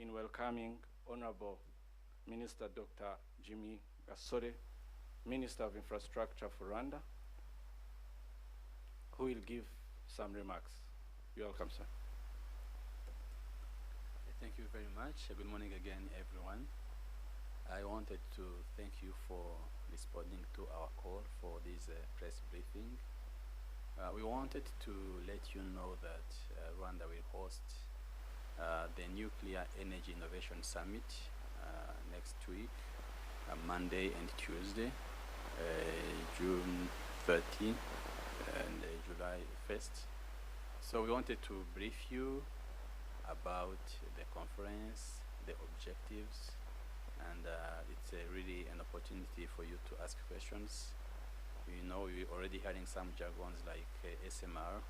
in welcoming Honorable Minister Dr. Jimmy Gasore, Minister of Infrastructure for Rwanda, who will give some remarks. You're welcome, sir. Thank you very much. Good morning again, everyone. I wanted to thank you for responding to our call for this press briefing. We wanted to let you know that Rwanda will host the Nuclear Energy Innovation Summit next week, Monday and Tuesday, June 30 and July 1st. So we wanted to brief you about the conference, the objectives, and it's really an opportunity for you to ask questions. You know, we're already hearing some jargons like SMR.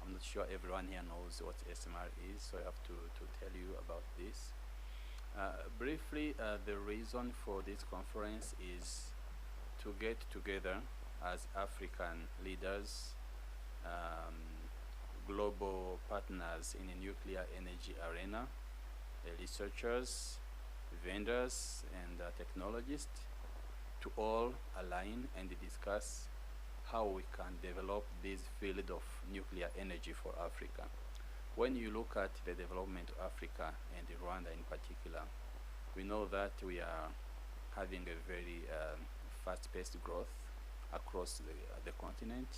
I'm not sure everyone here knows what SMR is, so I have to tell you about this. Briefly, the reason for this conference is to get together as African leaders, global partners in the nuclear energy arena, researchers, vendors, and technologists, to all align and discuss how we can develop this field of nuclear energy for Africa. When you look at the development of Africa and Rwanda in particular, we know that we are having a very fast-paced growth across the continent.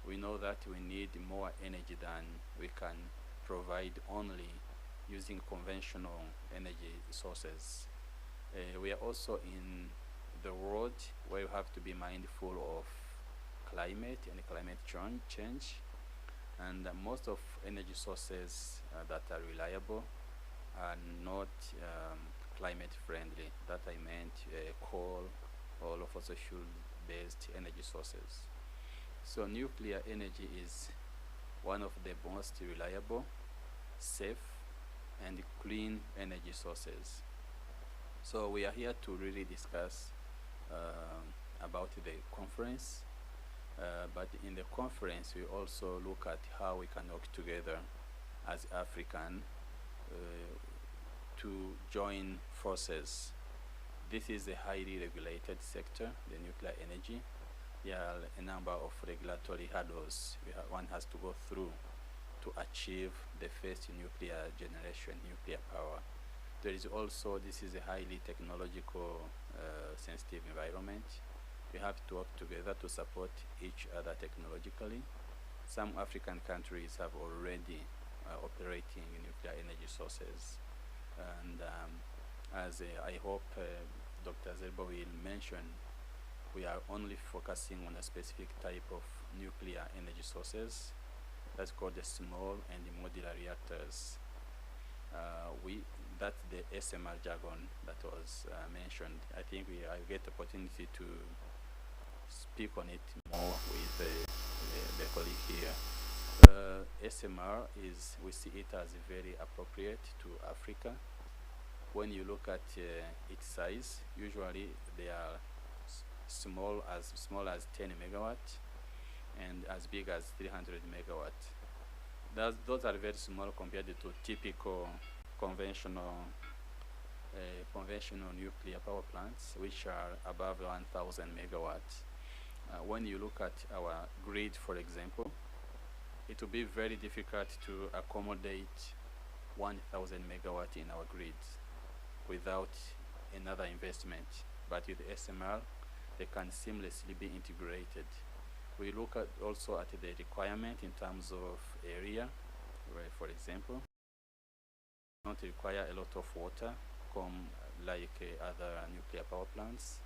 We know that we need more energy than we can provide only using conventional energy sources. We are also in the world where we have to be mindful of climate and climate change, and most of energy sources that are reliable are not climate friendly. That I meant coal or fossil fuel-based energy sources. So nuclear energy is one of the most reliable, safe, and clean energy sources. So we are here to really discuss about the conference, but in the conference we also look at how we can work together as African to join forces. This is a highly regulated sector, the nuclear energy. There are a number of regulatory hurdles one has to go through to achieve the first nuclear generation, nuclear power. There is also, this is a highly technological sensitive environment. We have to work together to support each other technologically. Some African countries have already operating nuclear energy sources. And as I hope Dr. Zerbo will mention, we are only focusing on a specific type of nuclear energy sources. That's called the small and the modular reactors. That's the SMR jargon that was mentioned. I think I get the opportunity to speak on it more with the colleague here. SMR is, we see it as very appropriate to Africa. When you look at its size, usually they are small as 10 megawatt and as big as 300 megawatt. Those are very small compared to typical conventional nuclear power plants, which are above 1,000 megawatts. When you look at our grid, for example, it will be very difficult to accommodate 1,000 megawatt in our grids without another investment. But with SMR, they can seamlessly be integrated. We look at also at the requirement in terms of area, where, for example, don't require a lot of water, like other nuclear power plants,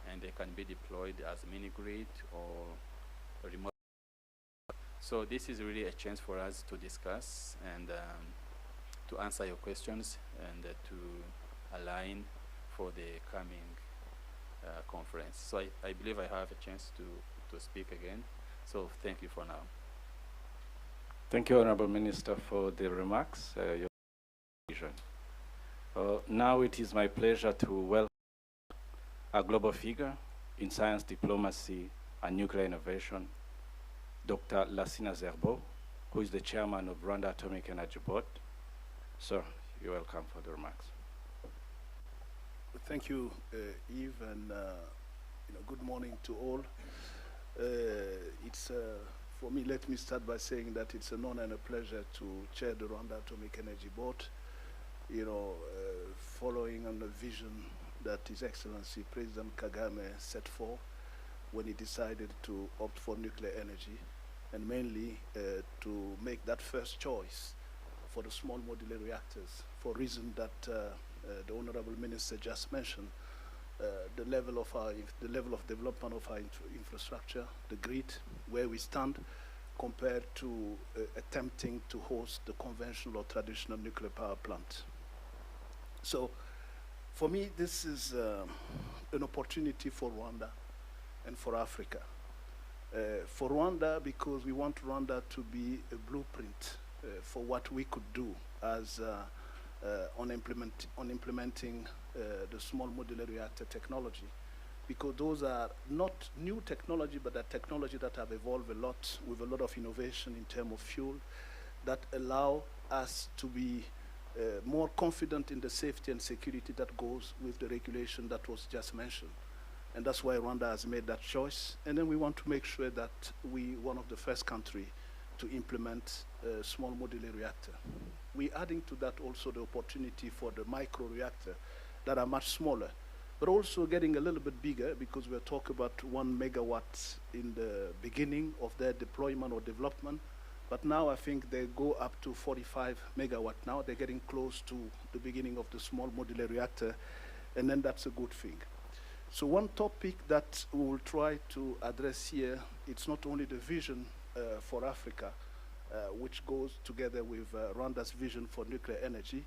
and they can be deployed as mini grid or remote. So this is really a chance for us to discuss and to answer your questions and to align for the coming conference. So I believe I have a chance to speak again. So thank you for now. Thank you, Honorable Minister, for the remarks. Your vision. Now it is my pleasure to welcome a global figure in science diplomacy and nuclear innovation, Dr. Lassina Zerbo, who is the chairman of Rwanda Atomic Energy Board. Sir, You're welcome for the remarks. Thank you, Yves, and good morning to all. For me, let me start by saying that it's an honor and a pleasure to chair the Rwanda Atomic Energy Board, following on the vision that His Excellency President Kagame set forth when he decided to opt for nuclear energy, and mainly to make that first choice for the small modular reactors, for reason that the Honorable Minister just mentioned. The level of development of our infrastructure, the grid, where we stand, compared to attempting to host the conventional or traditional nuclear power plant. So, for me, this is an opportunity for Rwanda and for Africa. For Rwanda, because we want Rwanda to be a blueprint for what we could do as on implementing the small modular reactor technology, because those are not new technology, but are technology that have evolved a lot with a lot of innovation in terms of fuel that allow us to be more confident in the safety and security that goes with the regulation that was just mentioned. And that's why Rwanda has made that choice. And then we want to make sure that we one of the first country to implement a small modular reactor. We're adding to that also the opportunity for the micro reactor that are much smaller, but also getting a little bit bigger, because we're talking about 1 megawatt in the beginning of their deployment or development. But now I think they go up to 45 megawatt now. They're getting close to the beginning of the small modular reactor, and then that's a good thing. So one topic that we will try to address here, it's not only the vision for Africa, which goes together with Rwanda's vision for nuclear energy,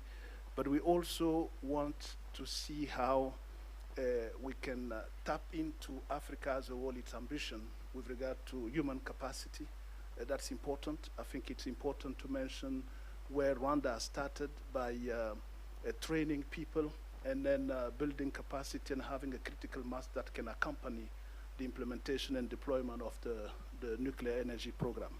but we also want to see how we can tap into Africa as a whole, its ambition with regard to human capacity. That's important. I think it's important to mention where Rwanda started by training people and then building capacity and having a critical mass that can accompany the implementation and deployment of the nuclear energy program.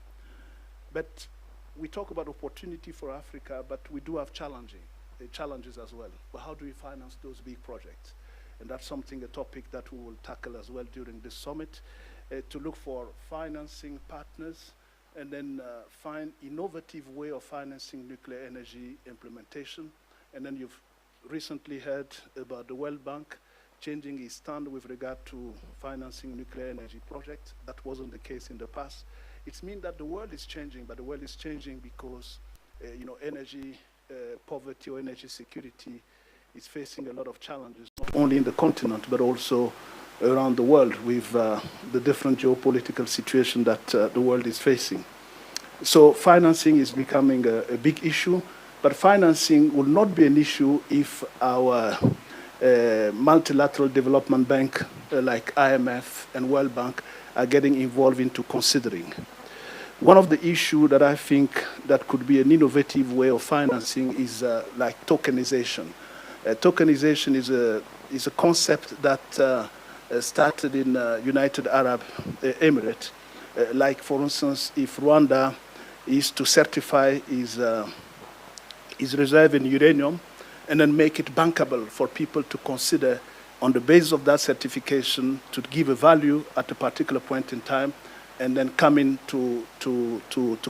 But we talk about opportunity for Africa, but we do have challenges as well. But how do we finance those big projects? And that's a topic that we will tackle as well during this summit, to look for financing partners and then find innovative way of financing nuclear energy implementation. And then you've recently heard about the World Bank changing its stand with regard to financing nuclear energy projects. That wasn't the case in the past. It means that the world is changing, but the world is changing because energy poverty or energy security is facing a lot of challenges, not only in the continent, but also around the world with the different geopolitical situation that the world is facing. So financing is becoming a big issue, but financing will not be an issue if our multilateral development bank like IMF and World Bank are getting involved into considering. One of the issues that I think that could be an innovative way of financing is like tokenization. Tokenization is a concept that started in United Arab Emirates. Like, for instance, if Rwanda is to certify its reserve in uranium and then make it bankable for people to consider on the basis of that certification to give a value at a particular point in time, and then come in to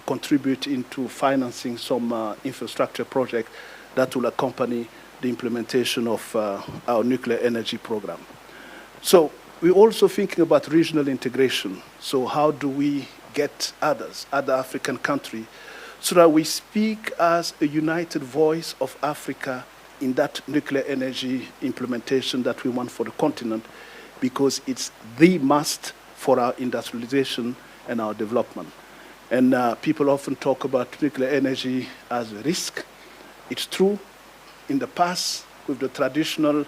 contribute into financing some infrastructure project that will accompany the implementation of our nuclear energy program. So we're also thinking about regional integration. So how do we get other African countries so that we speak as a united voice of Africa in that nuclear energy implementation that we want for the continent, because it's the must for our industrialization and our development. And people often talk about nuclear energy as a risk. It's true. In the past, with the traditional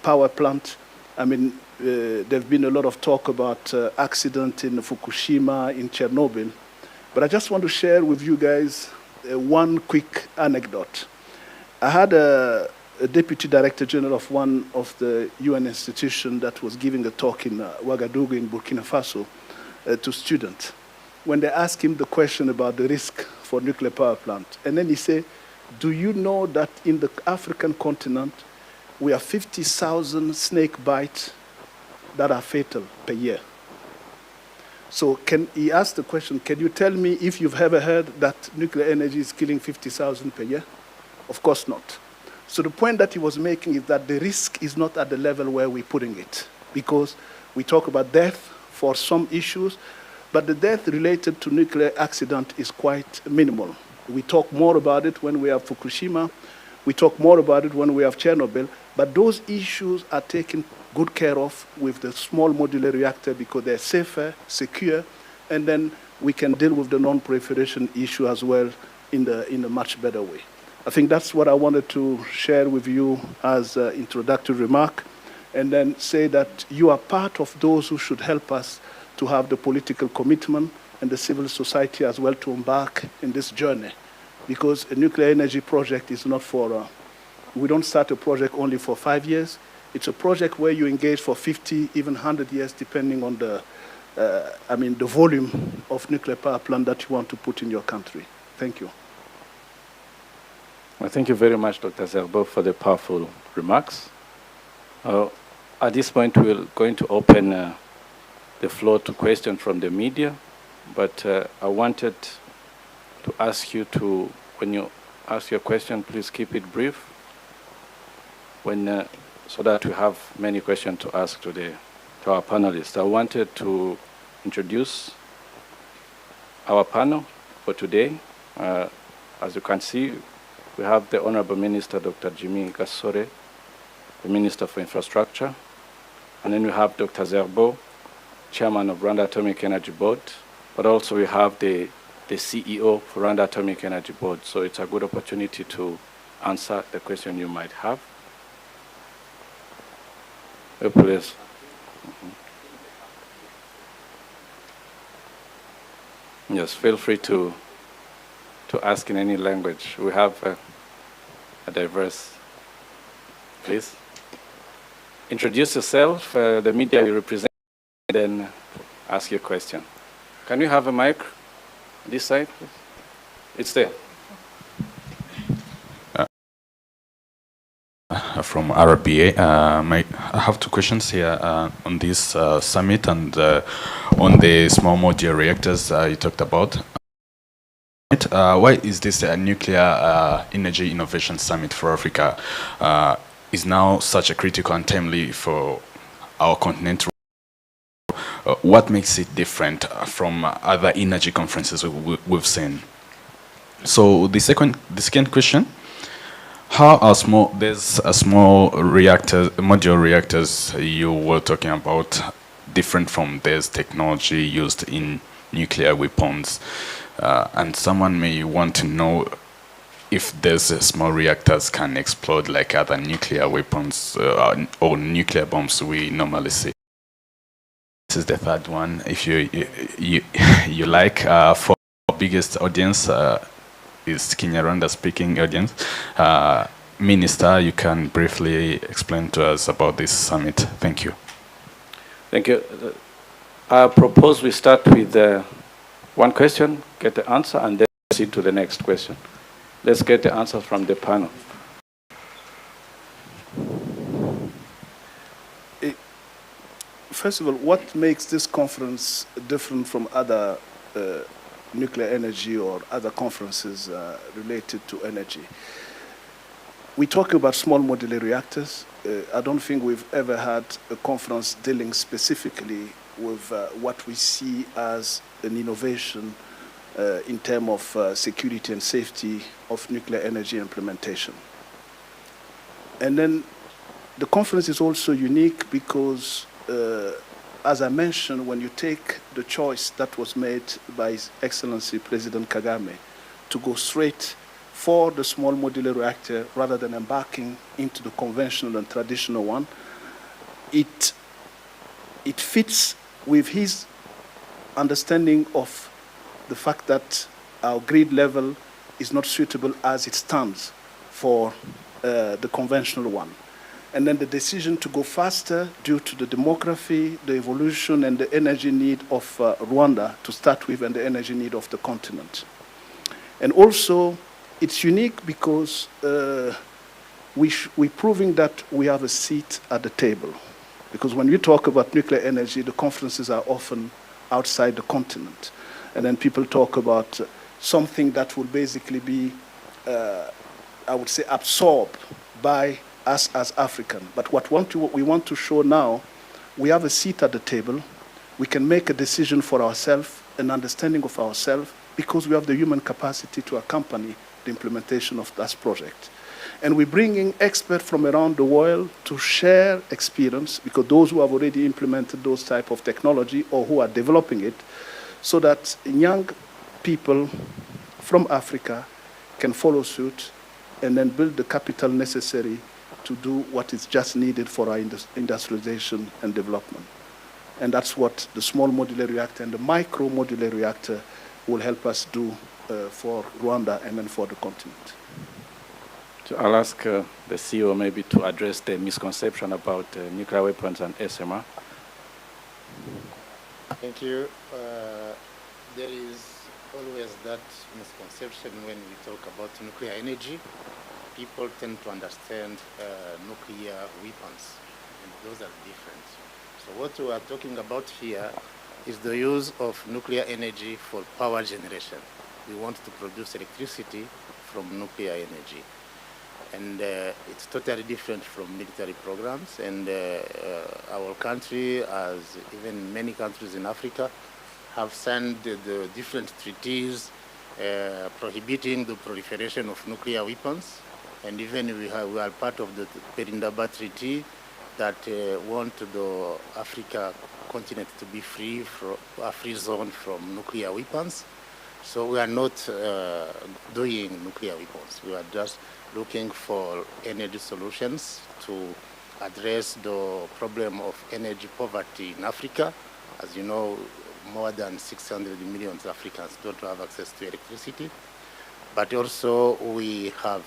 power plant, I mean, there's been a lot of talk about accident in Fukushima, in Chernobyl. But I just want to share with you guys one quick anecdote. I had a deputy director general of one of the UN institutions that was giving a talk in Ouagadougou in Burkina Faso to students. When they asked him the question about the risk for nuclear power plant, and then he said, Do you know that in the African continent, we have 50,000 snake bites that are fatal per year? So he asked the question, can you tell me if you've ever heard that nuclear energy is killing 50,000 per year? Of course not. So the point that he was making is that the risk is not at the level where we're putting it, because we talk about death for some issues, but the death related to nuclear accident is quite minimal. We talk more about it when we have Fukushima, we talk more about it when we have Chernobyl, but those issues are taken good care of with the small modular reactor because they're safer, secure, and then we can deal with the non-proliferation issue as well in a much better way. I think that's what I wanted to share with you as an introductory remark, and then say that you are part of those who should help us to have the political commitment and the civil society as well to embark in this journey. Because a nuclear energy project is not for, we don't start a project only for 5 years. It's a project where you engage for 50, even 100 years, depending on the volume of nuclear power plant that you want to put in your country. Thank you. Well, thank you very much, Dr. Zerbo, for the powerful remarks. At this point, we're going to open the floor to questions from the media, but I wanted to ask you to, when you ask your question, please keep it brief, so that we have many questions to ask to our panelists. I wanted to introduce our panel for today. As you can see, we have the Honorable Minister, Dr. Jimmy Gasore, the Minister for Infrastructure, and then we have Dr. Zerbo, Chairman of Rwanda Atomic Energy Board, but also we have the CEO for Rwanda Atomic Energy Board. So it's a good opportunity to answer the question you might have. Please. Yes, feel free to ask in any language. We have a diverse. Please introduce yourself, the media you represent, and then ask your question. Can you have a mic this side, please? It's there. From RBA. I have two questions here on this summit and on the small modular reactors you talked about. Why is this a nuclear energy innovation summit for Africa is now such a critical and timely for our continent? What makes it different from other energy conferences we've seen? So the second question, how are there's a small reactor, modular reactors you were talking about, different from this technology used in nuclear weapons? And someone may want to know if these small reactors can explode like other nuclear weapons or nuclear bombs we normally see. This is the third one. If you like, for our biggest audience is Kinyarwanda speaking audience. Minister, you can briefly explain to us about this summit. Thank you. Thank you. I propose we start with one question, get the answer, and then proceed to the next question. Let's get the answer from the panel. First of all, what makes this conference different from other nuclear energy or other conferences related to energy? We talk about small modular reactors. I don't think we've ever had a conference dealing specifically with what we see as an innovation in terms of security and safety of nuclear energy implementation. And then the conference is also unique because, as I mentioned, when you take the choice that was made by His Excellency President Kagame to go straight for the small modular reactor rather than embarking into the conventional and traditional one, it fits with his understanding of the fact that our grid level is not suitable as it stands for the conventional one. And then the decision to go faster due to the demography, the evolution, and the energy need of Rwanda to start with, and the energy need of the continent. And also, it's unique because we're proving that we have a seat at the table. Because when we talk about nuclear energy, the conferences are often outside the continent. And then people talk about something that will basically be, I would say, absorbed by us as African. But what we want to show now, we have a seat at the table. We can make a decision for ourselves, an understanding of ourselves, because we have the human capacity to accompany the implementation of that project. And we're bringing experts from around the world to share experience, because those who have already implemented those type of technology or who are developing it, so that young people from Africa can follow suit and then build the capital necessary to do what is just needed for our industrialization and development. And that's what the small modular reactor and the micro modular reactor will help us do for Rwanda and then for the continent. So I'll ask the CEO maybe to address the misconception about nuclear weapons and SMR. Thank you. There is always that misconception when we talk about nuclear energy. People tend to understand nuclear weapons, and those are different. So what we are talking about here is the use of nuclear energy for power generation. We want to produce electricity from nuclear energy. And it's totally different from military programs. And our country, as even many countries in Africa, have signed the different treaties prohibiting the proliferation of nuclear weapons. And even we are part of the Perindaba Treaty that want the Africa continent to be free from a free zone from nuclear weapons. So we are not doing nuclear weapons. We are just looking for energy solutions to address the problem of energy poverty in Africa. As you know, more than 600 million Africans don't have access to electricity. But also we have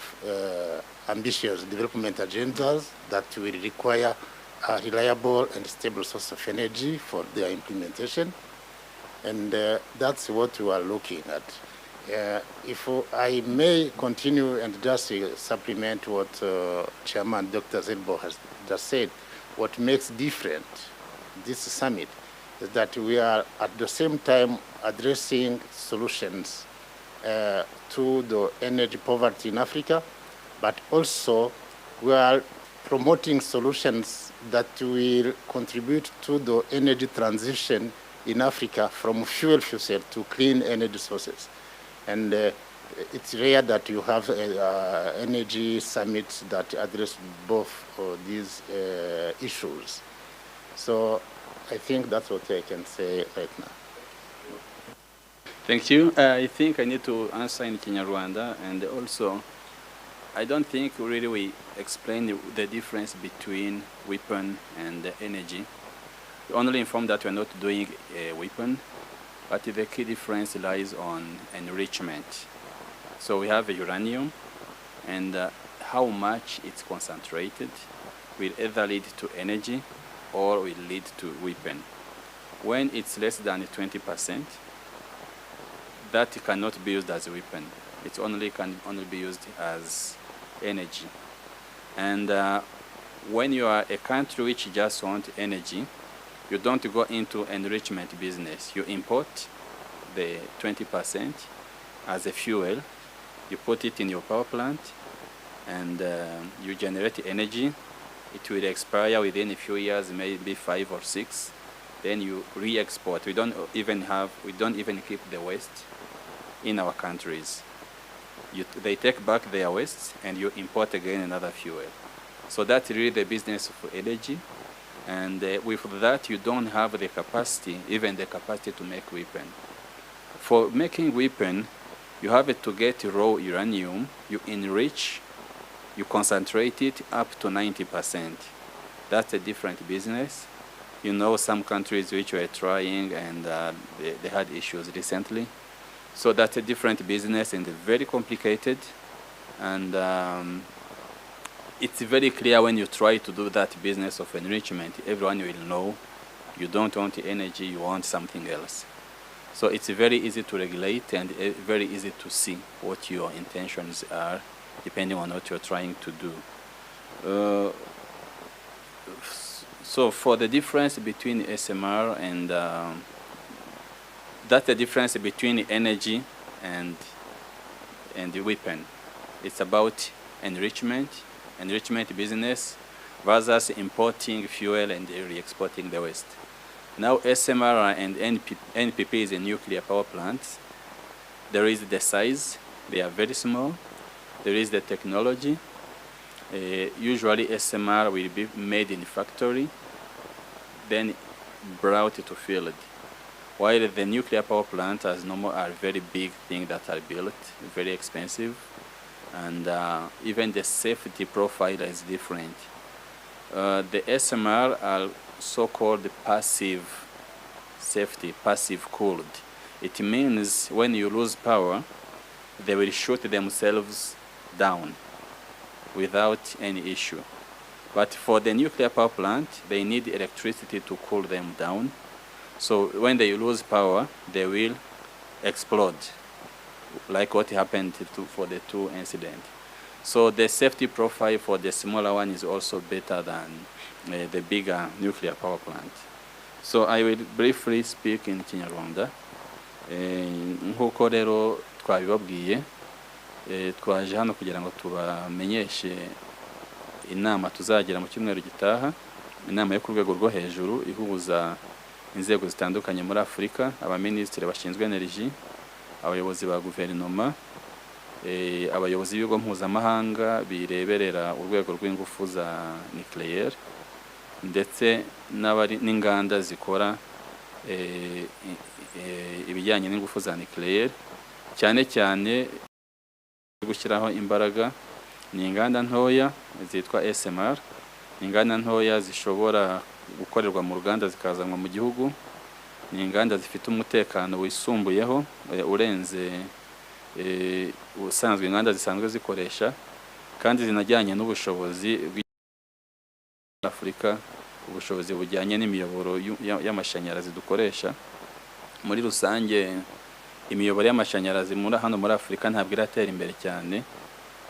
ambitious development agendas that will require a reliable and stable source of energy for their implementation. And that's what we are looking at. If I may continue and just supplement what Chairman Dr. Zerbo has just said, what makes different this summit is that we are at the same time addressing solutions to the energy poverty in Africa, but also we are promoting solutions that will contribute to the energy transition in Africa from fuel cell to clean energy sources. And it's rare that you have energy summits that address both these issues. So I think that's what I can say right now. Thank you. I think I need to answer in Kinyarwanda, and also I don't think really we explain the difference between weapon and energy. We only inform that we're not doing a weapon, but the key difference lies on enrichment. So we have a uranium, and how much it's concentrated will either lead to energy or will lead to weapon. When it's less than 20%, that cannot be used as a weapon. It can only be used as energy. And when you are a country which just wants energy, you don't go into enrichment business. You import the 20% as a fuel, you put it in your power plant, and you generate energy. It will expire within a few years, maybe 5 or 6. Then you re-export. We don't even keep the waste in our countries. They take back their waste and you import again another fuel. So that's really the business of energy. And with that, you don't have the capacity, even the capacity to make weapon. For making weapon, you have to get raw uranium, you enrich, you concentrate it up to 90%. That's a different business. You know some countries which were trying and they had issues recently. So that's a different business and very complicated. And it's very clear when you try to do that business of enrichment, everyone will know you don't want energy, you want something else. So it's very easy to regulate and very easy to see what your intentions are, depending on what you're trying to do. So for the difference between SMR and that's the difference between energy and the weapon. It's about enrichment business versus importing fuel and re-exporting the waste. Now SMR and NPP is a nuclear power plant. There is the size, they are very small. There is the technology. Usually SMR will be made in factory, then brought to field. While the nuclear power plant as normal are very big things that are built, very expensive, and even the safety profile is different. The SMR are so-called passive safety, passive cooled. It means when you lose power, they will shoot themselves down without any issue. But for the nuclear power plant, they need electricity to cool them down. So when they lose power, they will explode, like what happened for the two incidents. So the safety profile for the smaller one is also better than the bigger nuclear power plant. So I will briefly speak in Kinyarwanda. Nkuko rero twabibabwiye, twaje hano kugira ngo tubamenyeshe inama tuzagira mu cyumweru gitaha, inama yo ku rwego rwo hejuru ihuza inzego zitandukanye muri Afurika, abaminisitiri bashinzwe energy, abayobozi ba guverinoma, abayobozi b'ibigo mpuzamahanga bireberera urwego rw'ingufu za nucleaire, ndetse n'inganda zikora ibijyanye n'ingufu za nucleaire, cyane cyane gushyiraho imbaraga ni inganda ntoya zitwa SMR, inganda ntoya zishobora gukorerwa mu ruganda zikazanwa mu gihugu, ni inganda zifite umutekano wisumbuyeho urenze usanzwe inganda zisanzwe zikoresha, kandi zinajyanye n'ubushobozi bw'Afurika, ubushobozi bujyanye n'imiyoboro y'amashanyarazi dukoresha. Muri rusange imiyoboro y'amashanyarazi hano muri Afurika ntabwo iratera imbere cyane,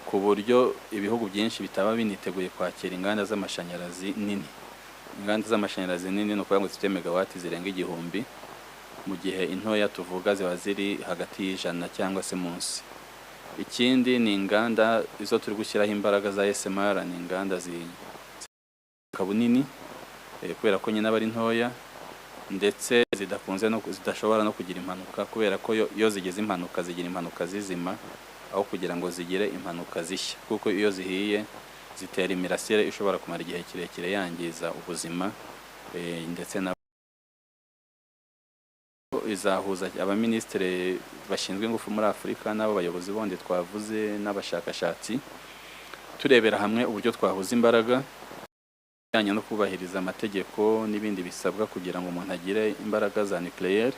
ku buryo ibihugu byinshi bitaba biniteguye kwakira inganda z'amashanyarazi nini. Inganda z'amashanyarazi nini no kuvuga ngo zifite megawati zirenga 1000, mu gihe intoya tuvuga ziba ziri hagati y'ijana cyangwa se munsi. Ikindi ni inganda izo turi gushyiraho imbaraga za SMR, ni inganda zikabunini kubera ko nyine bari ntoya, ndetse zidashobora no kugira impanuka, kubera ko iyo zigeze impanuka zigira impanuka zizima aho kugira ngo zigire impanuka zishya, kuko iyo zihiye zitera imirasire ishobora kumara igihe kirekire yangiza ubuzima, ndetse na izahuza abaminisitiri bashinzwe ingufu muri Afurika n'abo bayobozi bondi twavuze n'abashakashatsi, turebera hamwe uburyo twahuza imbaraga bijyanye no kubahiriza amategeko n'ibindi bisabwa kugira ngo umuntu agire imbaraga za nucleaire,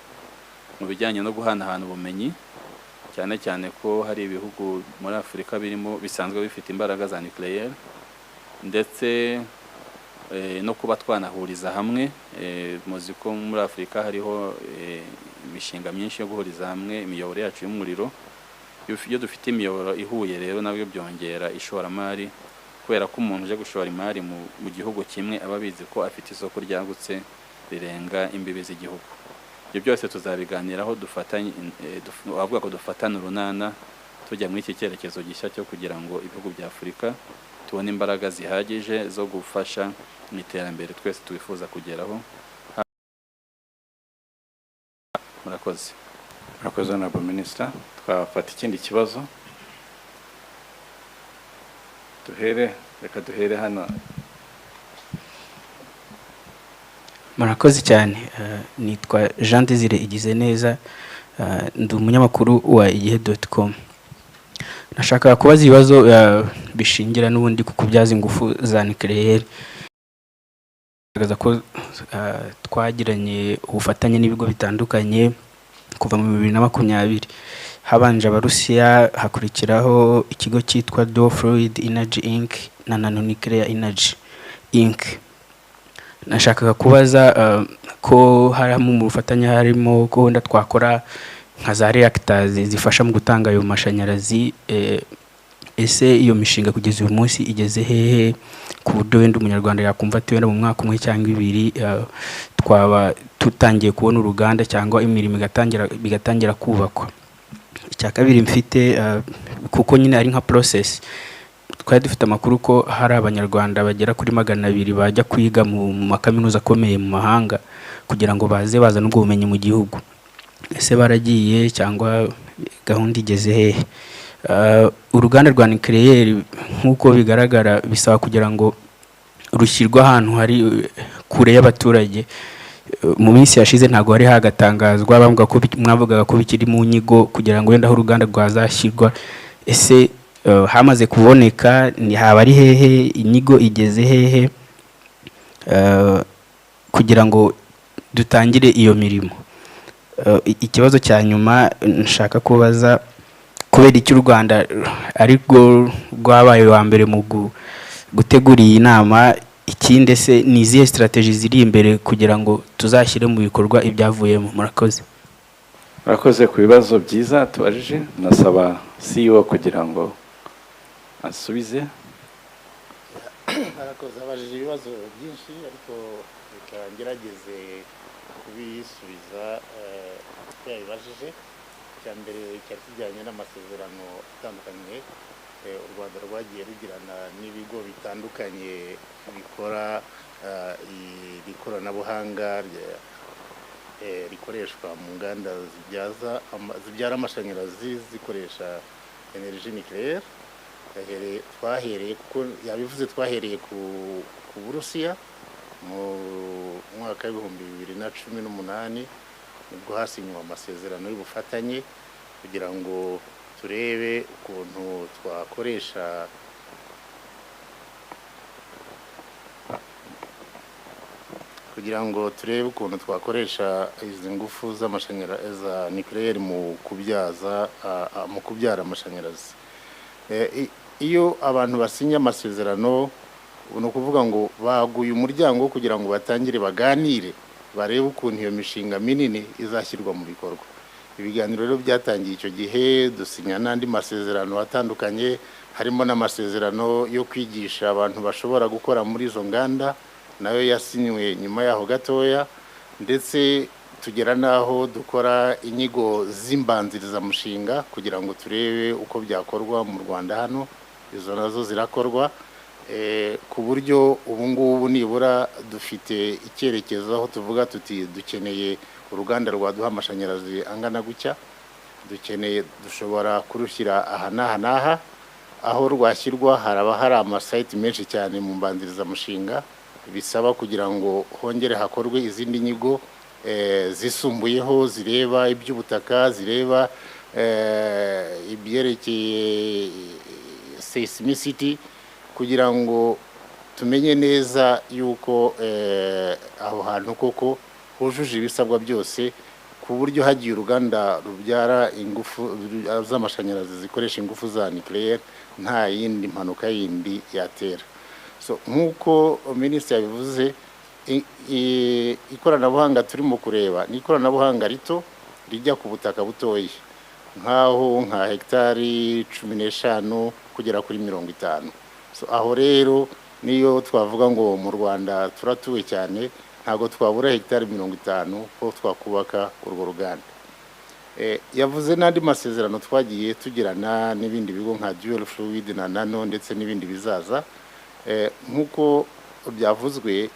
mu bijyanye no guhanahana ubumenyi, cyane cyane ko hari ibihugu muri Afurika birimo bisanzwe bifite imbaraga za nucleaire, ndetse no kuba twanahuriza hamwe. Muzi ko muri Afurika hariho imishinga myinshi yo guhuriza hamwe imiyoboro yacu y'umuriro. Iyo dufite imiyoboro ihuye rero nabyo byongera ishoramari, kubera ko umuntu uje gushora imari mu gihugu kimwe aba abizi ko afite isoko ryagutse rirenga imbibi z'igihugu. Ibyo byose tuzabiganiraho, dufatanye avuga ko dufatana urunana tujya muri iki cyerekezo gishya cyo kugira ngo ibihugu bya Afurika tubone imbaraga zihagije zo gufasha mu iterambere twese twifuza kugeraho. Murakoze. Murakoze Honorable Minister. Twafata ikindi kibazo. Reka duhere hano. Murakoze cyane. Nitwa Jean Désiré Igize neza, ndi umunyamakuru wa igihe.com. Nashaka kubaza ibibazo bishingira n'ubundi ku kubyaza ingufu za nucleaire. Garagaza ko twagiranye ubufatanye n'ibigo bitandukanye kuva mu 2020. Habanje Abarusiya, hakurikiraho ikigo cyitwa Dual Fluid Energy Inc. na Nano Nuclear Energy Inc. nashakaga kubaza ko harimo mu bufatanye harimo ko wenda twakora nka za reactors zifasha mu gutanga ayo mashanyarazi. Ese iyo mishinga kugeza uyu munsi igeze hehe ku buryo wenda umunyarwanda yakumva ati wenda mu mwaka umwe cyangwa ibiri twaba tutangiye kubona uruganda cyangwa imirimo bigatangira kubakwa? Icya kabiri mfite kuko nyine ari nka process, twari dufite amakuru ko hari abanyarwanda bagera kuri 200 bajya kwiga mu makaminuza akomeye mu mahanga kugira ngo baza n'ubwo bumenyi mu gihugu. Ese baragiye cyangwa gahunda igeze hehe? Uruganda rwa nucleaire nk'uko bigaragara bisaba kugira ngo rushyirwa ahantu hari kure y'abaturage. Mu minsi yashize ntago hari hagatangazwa, mwavugaga ko bikiri mu nyigo kugira ngo wenda aho uruganda rwazashyirwa. Ese hamaze kuboneka ni haba ari hehe, inyigo igeze hehe kugira ngo dutangire iyo mirimo? Ikibazo cya nyuma nshaka kubaza, kubera iki u Rwanda ariko rwabaye wa mbere mu gutegura iyi nama, ikindi se ni izihe strategy ziri imbere kugira ngo tuzashyire mu bikorwa ibyavuyemo? Murakoze. Murakoze ku bibazo byiza tubajije. Nasaba CEO kugira ngo asubize. Murakoze, abajije ibibazo byinshi ariko reka ngerageze kubisubiza uko yabibajije. Icya mbere cyari kijyanye n'amasezerano atandukanye u Rwanda rwagiye rugirana n'ibigo bitandukanye bikora ikoranabuhanga rikoreshwa mu nganda zibyara amashanyarazi zikoresha energy nucleaire. Twahereye kuko yabivuze, twahereye ku Burusiya mu mwaka w'2018 nibwo hasinywa amasezerano y'ubufatanye kugira ngo turebe ukuntu twakoresha izi ngufu z'amashanyarazi za nucleaire mu kubyara amashanyarazi. Iyo abantu basinya amasezerano ni ukuvuga ngo baguye umuryango kugira ngo batangire baganire, barebe ukuntu iyo mishinga minini izashyirwa mu bikorwa. Ibiganiro rero byatangiye icyo gihe, dusinya n'andi masezerano atandukanye, harimo n'amasezerano yo kwigisha abantu bashobora gukora muri izo nganda, nayo yasinywe nyuma yaho gatoya, ndetse tugera naho dukora inyigo z'imbanzirizamushinga kugira ngo turebe uko byakorwa mu Rwanda. Hano izo nazo zirakorwa ku buryo ubu ngubu nibura dufite icyerekezo aho tuvuga tuti dukeneye uruganda rwaduha amashanyarazi angana gutya, dushobora kurushyira aha n'aha n'aha. Aho rwashyirwa haraba hari amasite menshi cyane mu mbanzirizamushinga, bisaba kugira ngo hongere hakorwe izindi nyigo zisumbuyeho zireba iby'ubutaka, zireba ibyerekeye seismicity, kugira ngo tumenye neza yuko aho hantu koko hujuje ibisabwa byose, ku buryo hagiye uruganda rubyara ingufu z'amashanyarazi zikoresha ingufu za nucleaire nta yindi mpanuka yindi yatera. So nk'uko minisitiri yabivuze, ikoranabuhanga turimo kureba ni ikoranabuhanga rito rijya ku butaka butoya, nk'aho nka hegitari 15 kugera kuri 50. So aho rero niyo twavuga ngo mu Rwanda turatuwe cyane, ntago twabura hegitari 50 ko twakubaka urwo ruganda. Yavuze n'andi masezerano twagiye tugirana n'ibindi bigo nka Dual Fluid na Nano ndetse n'ibindi bizaza. Nk'uko byavuzwe,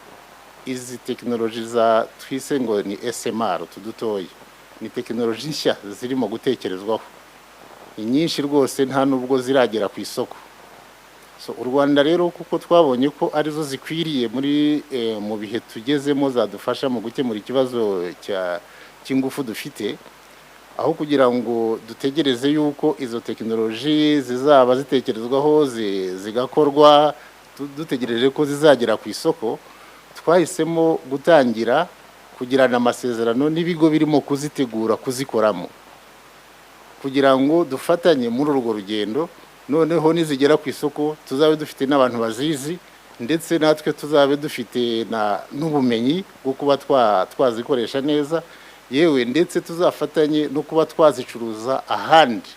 izi tekinoloji za twise ngo ni SMR tudutoye, ni tekinoloji nshya zirimo gutekerezwaho, inyinshi rwose nta nubwo ziragera ku isoko. So u Rwanda rero kuko twabonye ko arizo zikwiriye mu bihe tugezemo zadufasha mu gukemura ikibazo cy'ingufu dufite, aho kugira ngo dutegereze yuko izo tekinoloji zizaba zitekerezwaho zigakorwa dutegereje ko zizagera ku isoko, twahisemo gutangira kugirana amasezerano n'ibigo birimo kuzitegura kuzikoramo, kugira ngo dufatanye muri urwo rugendo. Noneho nizigera ku isoko tuzabe dufite n'abantu bazizi, ndetse natwe tuzabe dufite n'ubumenyi bwo kuba twazikoresha neza, yewe ndetse tuzafatanye no kuba twazicuruza ahandi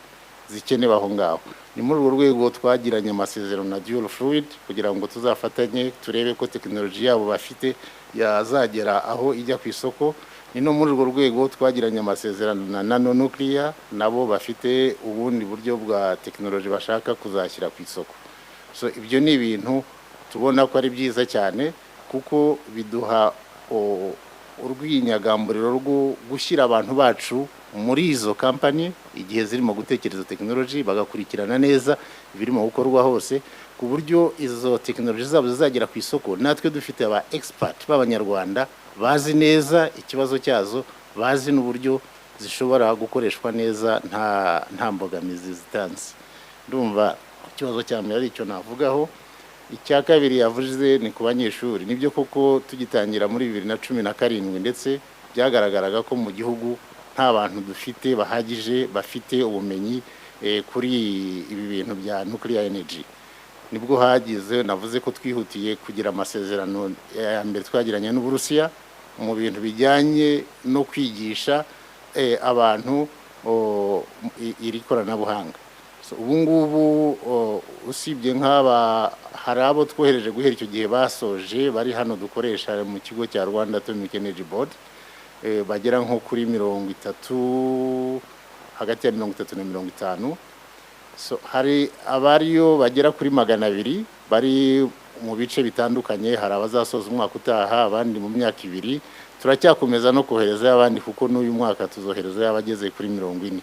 zikenewe aho ngaho. Ni muri urwo rwego twagiranye amasezerano na Dual Fluid kugira ngo tuzafatanye turebe ko tekinoloji yabo bafite yazagera aho ijya ku isoko. Ni no muri urwo rwego twagiranye amasezerano na Nano Nuclear, nabo bafite ubundi buryo bwa tekinoloji bashaka kuzashyira ku isoko. So ibyo ni ibintu tubona ko ari byiza cyane, kuko biduha urwinyagamburiro rwo gushyira abantu bacu muri izo company igihe zirimo gutekereza tekinoloji, bagakurikirana neza ibirimo gukorwa hose, ku buryo izo tekinoloji zabo zizagera ku isoko natwe dufite aba expert b'abanyarwanda bazi neza ikibazo cyazo, bazi n'uburyo zishobora gukoreshwa neza nta mbogamizi zitanze. Ndumva ikibazo cya mbere ari icyo navugaho. Icya kabiri yavuze ni ku banyeshuri. Nibyo koko tugitangira muri 2017 ndetse byagaragaraga ko mu gihugu nta bantu dufite bahagije bafite ubumenyi kuri ibi bintu bya nuclear energy. Nibwo hagize navuze ko twihutiye kugira amasezerano ya mbere twagiranye n'Uburusiya mu bintu bijyanye no kwigisha abantu iri koranabuhanga. Ubu ngubu usibye nk'aba hari abo twohereje guhera icyo gihe basoje bari hano dukoresha mu kigo cya Rwanda Atomic Energy Board, bagera nko kuri 30, hagati ya 30 na 50. So hari abariyo bagera kuri 200 bari mu bice bitandukanye. Hari abazasoza umwaka utaha, abandi mu myaka 2. Turacyakomeza no kohereza abandi kuko n'uyu mwaka tuzohereza abageze kuri 40.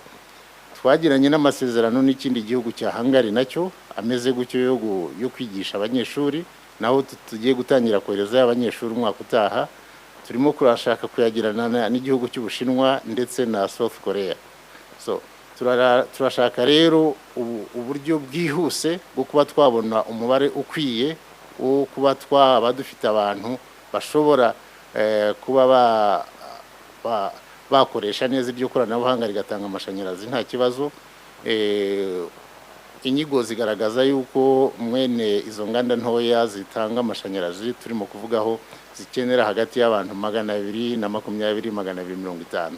Twagiranye n'amasezerano n'ikindi gihugu cya Hungary nacyo ameze gutyo yo kwigisha abanyeshuri, naho tugiye gutangira kohereza abanyeshuri umwaka utaha. Turimo kurashaka kuyagirana n'igihugu cy'Ubushinwa ndetse na South Korea. So turashaka rero uburyo bwihuse bwo kuba twabona umubare ukwiye wo kuba twaba dufite abantu bashobora kuba bakoresha neza ibyo koranabuhanga rigatanga amashanyarazi nta kibazo. Inyigo zigaragaza yuko mwene izo nganda ntoya zitanga amashanyarazi turimo kuvugaho zikenera hagati y'abantu 220 na 250.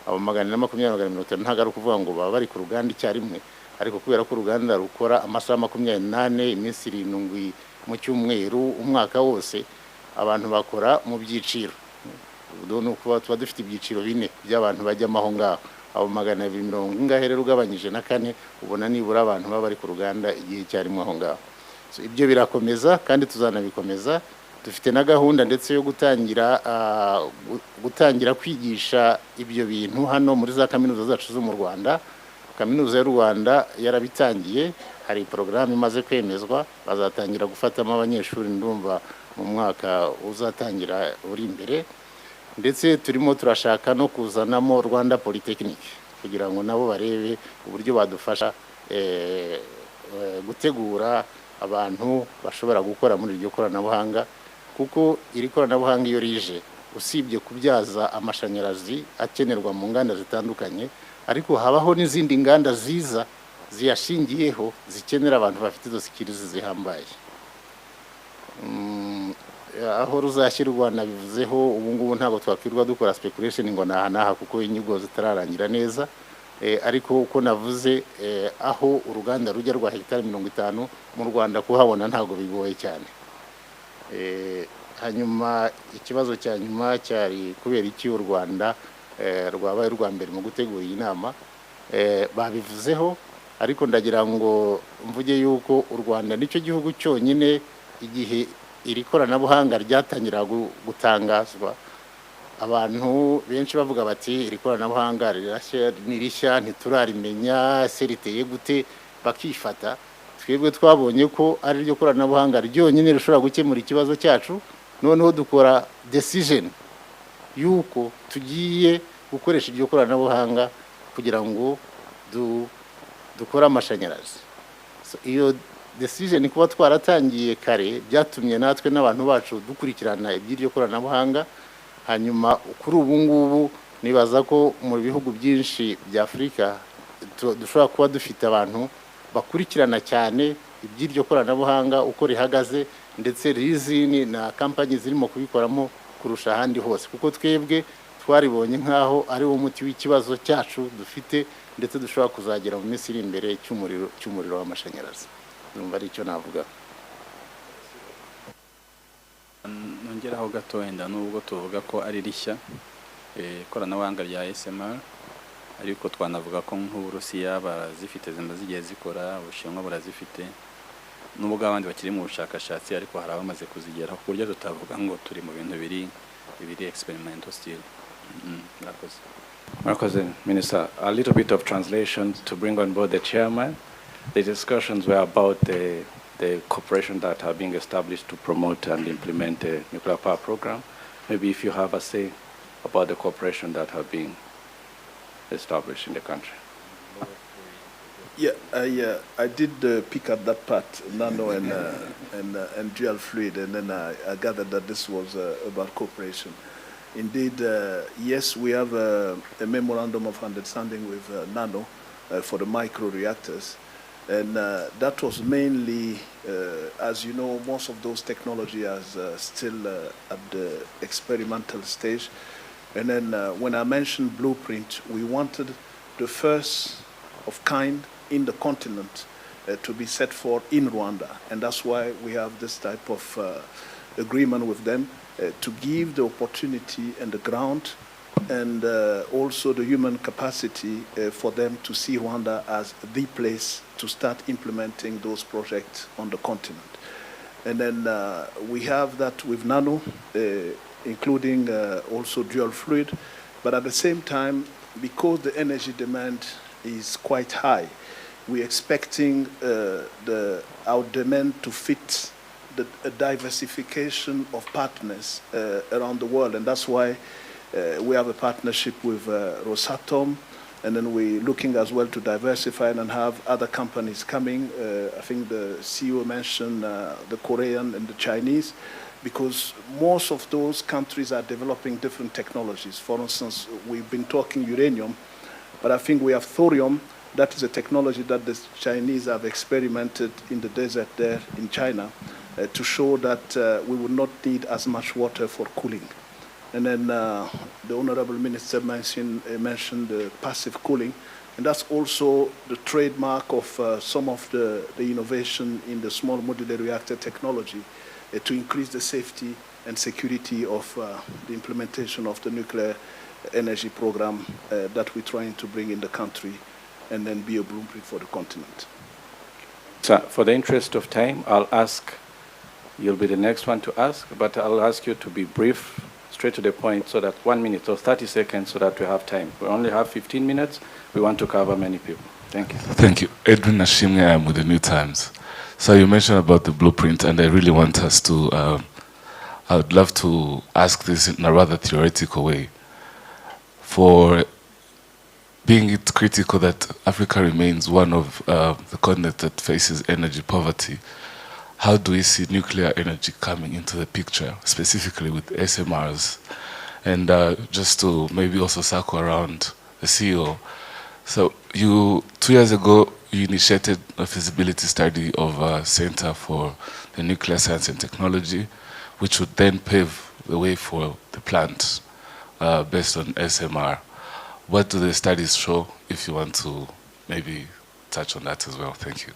Abo 220 ntago ari ukuvuga ngo baba bari ku ruganda icyarimwe, ariko kubera ko uruganda rukora amasaha 28 iminsi 7 mu cyumweru umwaka wose, abantu bakora mu byiciro. Ubu tuba dufite ibyiciro 4 by'abantu bajyamo aho ngaho. Abo 220 ngahe rero ugabanyije na 4 ubona nibura abantu baba bari ku ruganda igihe cyarimo aho ngaho. So ibyo birakomeza kandi tuzanabikomeza. Dufite na gahunda ndetse yo gutangira kwigisha ibyo bintu hano muri za kaminuza zacu zo mu Rwanda. Kaminuza y'u Rwanda yarabitangiye, hari porogaramu imaze kwemezwa, bazatangira gufatamo abanyeshuri ndumva mu mwaka uzatangira uri imbere. Ndetse turimo turashaka no kuzanamo Rwanda Polytechnic kugira ngo nabo barebe uburyo badufasha gutegura abantu bashobora gukora muri iryo koranabuhanga, kuko iri koranabuhanga iyo rije usibye kubyaza amashanyarazi akenerwa mu nganda zitandukanye, ariko habaho n'izindi nganda ziza ziyashingiyeho zikenera abantu bafite izo skills zihambaye. Aho ruzashyirwa nabivuzeho. Ubu ngubu ntabwo twakwirwa dukora speculation ngo naha kuko inyigo zitararangira neza, ariko uko navuze aho uruganda rujya rwa hegitari 50 mu Rwanda kuhabona ntabwo bigoye cyane. Hanyuma ikibazo cya nyuma cyari kubera iki u Rwanda rwabaye rwa mbere mu gutegura iyi nama. Babivuzeho, ariko ndagira ngo mvuge yuko u Rwanda nicyo gihugu cyonyine igihe iri koranabuhanga ryatangira gutangazwa abantu benshi bavuga bati iri koranabuhanga nirishya ntiturarimenya se riteye gute, bakifata. Twebwe twabonye ko ari ryo koranabuhanga ryonyine rishobora gukemura ikibazo cyacu, noneho dukora decision yuko tugiye gukoresha iryo koranabuhanga kugira ngo dukore amashanyarazi. Iyo decision kuba twaratangiye kare byatumye natwe n'abantu bacu dukurikirana iby'iryo koranabuhanga. Hanyuma kuri ubu ngubu nibaza ko mu bihugu byinshi bya Afurika dushobora kuba dufite abantu bakurikirana cyane iby'iryo koranabuhanga uko rihagaze, ndetse rizini na kampani zirimo kubikoramo kurusha ahandi hose, kuko twebwe twaribonye nk'aho ari wo muti w'ikibazo cyacu dufite ndetse dushobora kuzagera mu minsi iri imbere cy'umuriro w'amashanyarazi. Numva ari icyo navuga. Nongeraho gato wenda nubwo tuvuga ko ari rishya ikoranabuhanga rya SMR, ariko twanavuga ko nk'Uburusiya barazifite zimaze zikora, Ubushinwa burazifite, n'ubwo abandi bakiri mu bushakashatsi, ariko hari abamaze kuzigeraho ku buryo tutavuga ngo turi mu bintu biri experimental still. Marakoze, Minister. A little bit of translation to bring on board the chairman. The discussions were about the cooperation that are being established to promote and implement the nuclear power program. Maybe if you have a say about the cooperation that have been established in the country. Yeah, I did pick up that part, nano and dual fluid, and then I gathered that this was about cooperation. Indeed, yes, we have a memorandum of understanding with NANO for the micro reactors, and that was mainly, as you know, most of those technology are still at the experimental stage. And then when I mentioned blueprint, we wanted the first of kind in the continent to be set for in Rwanda, and that's why we have this type of agreement with them to give the opportunity and the ground and also the human capacity for them to see Rwanda as the place to start implementing those projects on the continent. And then we have that with NANO, including also dual fluid, but at the same time, because the energy demand is quite high, we're expecting our demand to fit the diversification of partners around the world, and that's why we have a partnership with Rosatom, and then we're looking as well to diversify and have other companies coming. I think the CEO mentioned the Korean and the Chinese, because most of those countries are developing different technologies. For instance, we've been talking uranium, but I think we have thorium. That is a technology that the Chinese have experimented in the desert there in China to show that we would not need as much water for cooling. And then the Honorable Minister mentioned the passive cooling, and that's also the trademark of some of the innovation in the small modular reactor technology to increase the safety and security of the implementation of the nuclear energy program that we're trying to bring in the country, and then be a blueprint for the continent. So for the interest of time, I'll ask, you'll be the next one to ask, but I'll ask you to be brief, straight to the point, so that 1 minute or 30 seconds so that we have time. We only have 15 minutes. We want to cover many people. Thank you. Thank you. Edwin Ashimwe, I'm with the New Times. So you mentioned about the blueprint, and I really want us to, I would love to ask this in a rather theoretical way. For being it critical that Africa remains one of the continents that faces energy poverty, how do we see nuclear energy coming into the picture, specifically with SMRs? And just to maybe also circle around the CEO. So 2 years ago, you initiated a feasibility study of a Center for the Nuclear Science and Technology, which would then pave the way for the plant based on SMR. What do the studies show, if you want to maybe touch on that as well? Thank you.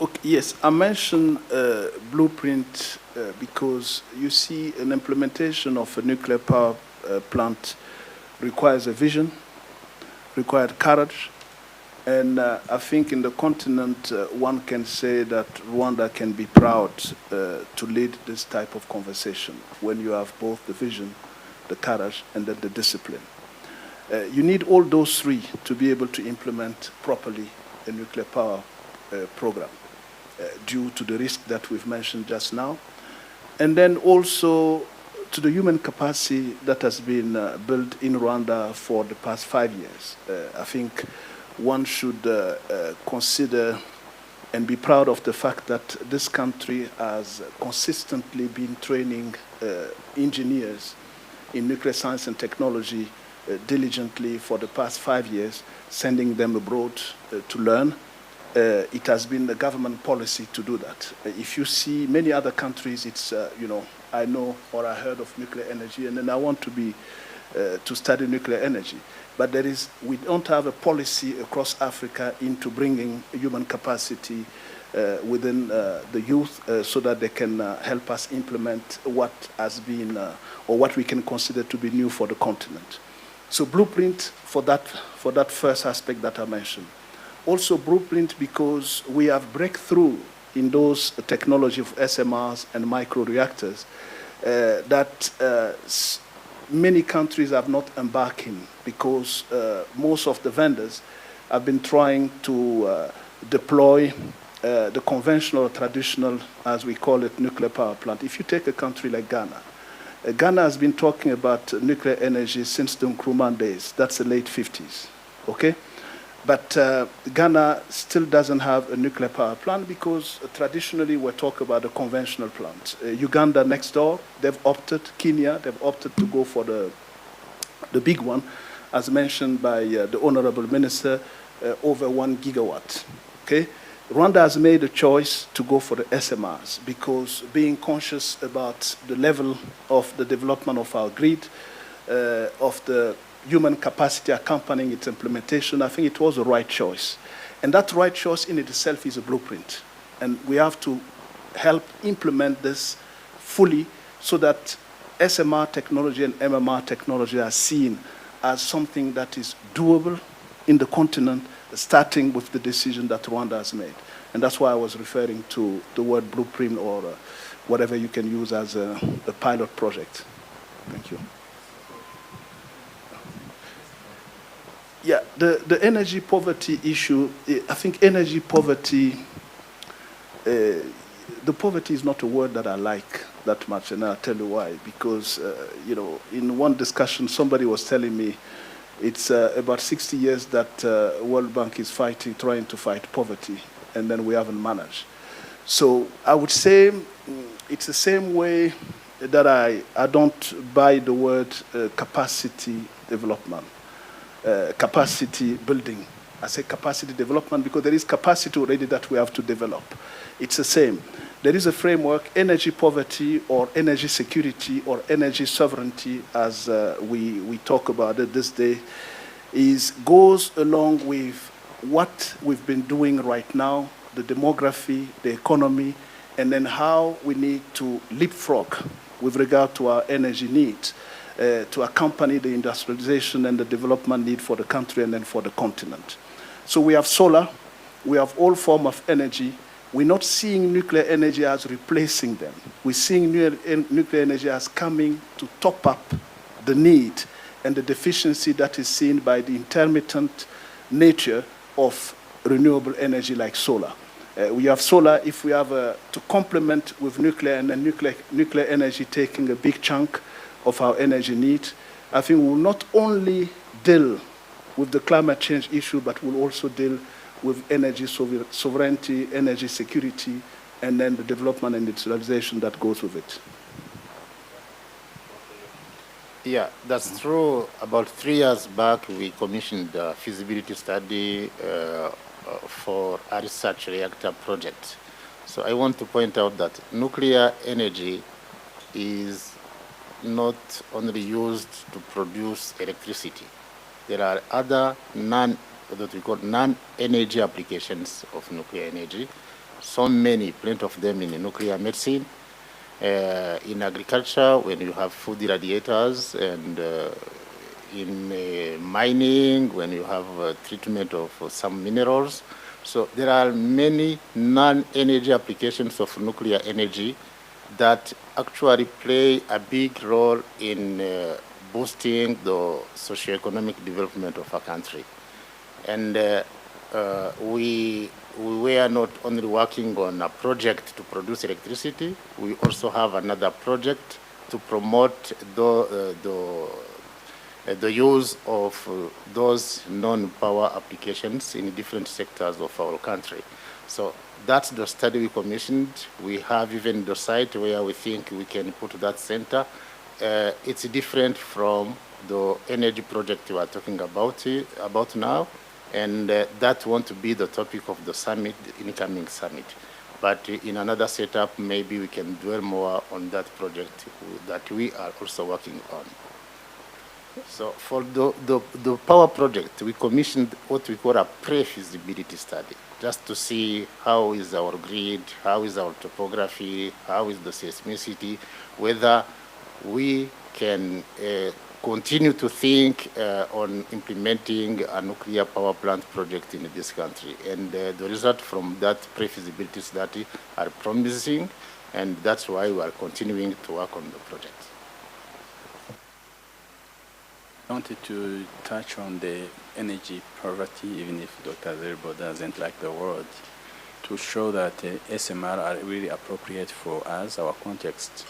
Okay, yes, I mentioned blueprint because you see an implementation of a nuclear power plant requires a vision, required courage, and I think in the continent one can say that Rwanda can be proud to lead this type of conversation when you have both the vision, the courage, and then the discipline. You need all those three to be able to implement properly a nuclear power program due to the risk that we've mentioned just now. And then also to the human capacity that has been built in Rwanda for the past 5 years. I think one should consider and be proud of the fact that this country has consistently been training engineers in nuclear science and technology diligently for the past 5 years, sending them abroad to learn. it has been the government policy to do that. If you see many other countries, it's, I know or I heard of nuclear energy, and then I want to study nuclear energy. But we don't have a policy across Africa into bringing human capacity within the youth so that they can help us implement what has been, or what we can consider to be new for the continent. So blueprint for that first aspect that I mentioned. Also blueprint because we have breakthrough in those technology of SMRs and micro reactors that many countries have not embarked in, because most of the vendors have been trying to deploy the conventional or traditional, as we call it, nuclear power plant. If you take a country like Ghana, Ghana has been talking about nuclear energy since the Nkrumah days. That's the late 50s, okay? But Ghana still doesn't have a nuclear power plant because traditionally we're talking about a conventional plant. Uganda next door, they've opted, Kenya, they've opted to go for the big one, as mentioned by the Honorable Minister, over 1 gigawatt, okay? Rwanda has made a choice to go for the SMRs because being conscious about the level of the development of our grid, of the human capacity accompanying its implementation, I think it was the right choice. And that right choice in itself is a blueprint. And we have to help implement this fully so that SMR technology and MMR technology are seen as something that is doable in the continent, starting with the decision that Rwanda has made. And that's why I was referring to the word blueprint, or whatever you can use as a pilot project. Thank you. Yeah, the energy poverty issue, I think energy poverty, the poverty is not a word that I like that much, and I'll tell you why. Because, in one discussion, somebody was telling me it's about 60 years that World Bank is trying to fight poverty, and then we haven't managed. So I would say it's the same way that I don't buy the word capacity development, capacity building. I say capacity development because there is capacity already that we have to develop. It's the same. There is a framework, energy poverty or energy security or energy sovereignty, as we talk about it this day, goes along with what we've been doing right now, the demography, the economy, and then how we need to leapfrog with regard to our energy needs to accompany the industrialization and the development need for the country and then for the continent. So we have solar, we have all forms of energy. We're not seeing nuclear energy as replacing them. We're seeing nuclear energy as coming to top up the need and the deficiency that is seen by the intermittent nature of renewable energy like solar. We have solar if we have to complement with nuclear, and then nuclear energy taking a big chunk of our energy need. I think we'll not only deal with the climate change issue, but we'll also deal with energy sovereignty, energy security, and then the development and industrialization that goes with it. Yeah, that's true. About 3 years back, we commissioned a feasibility study for a research reactor project. So I want to point out that nuclear energy is not only used to produce electricity. There are other what we call non-energy applications of nuclear energy. So many, plenty of them in nuclear medicine, in agriculture, when you have food irradiators, and in mining, when you have treatment of some minerals. So there are many non-energy applications of nuclear energy that actually play a big role in boosting the socio-economic development of a country. And we were not only working on a project to produce electricity, we also have another project to promote the use of those non-power applications in different sectors of our country. So that's the study we commissioned. We have even the site where we think we can put that center. It's different from the energy project we are talking about now. And that won't be the topic of the summit, the incoming summit. But in another setup, maybe we can dwell more on that project that we are also working on. So for the power project, we commissioned what we call a pre-feasibility study, just to see how is our grid, how is our topography, how is the seismicity, whether we can continue to think on implementing a nuclear power plant project in this country. And the result from that pre-feasibility study are promising, and that's why we are continuing to work on the project. I wanted to touch on the energy poverty, even if Dr. Zerbo doesn't like the word, to show that SMR are really appropriate for us, our context,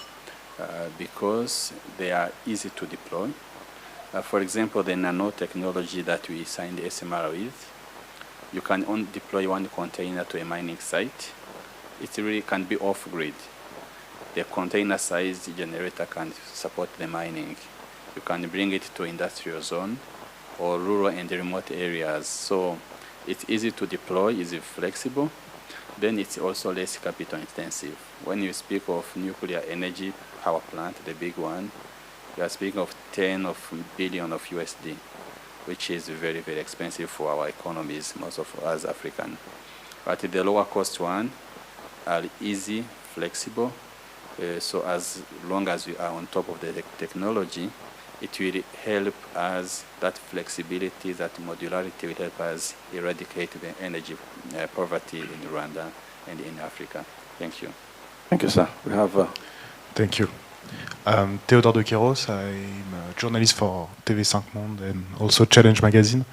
because they are easy to deploy. For example, the nanotechnology that we signed the SMR with, you can only deploy one container to a mining site. It really can be off-grid. The container size generator can support the mining. You can bring it to industrial zone or rural and remote areas. So it's easy to deploy, easy flexible. Then it's also less capital intensive. When you speak of nuclear energy power plant, the big one, you are speaking of 10 billion of USD, which is very, very expensive for our economies, most of us African. But the lower cost one are easy, flexible. So as long as we are on top of the technology, it will help us, that flexibility, that modularity will help us eradicate the energy poverty in Rwanda and in Africa. Thank you. Thank you, sir. We have... Thank you. Théodore de Quiros, I'm a journalist for TV5 Monde and also Challenge Magazine.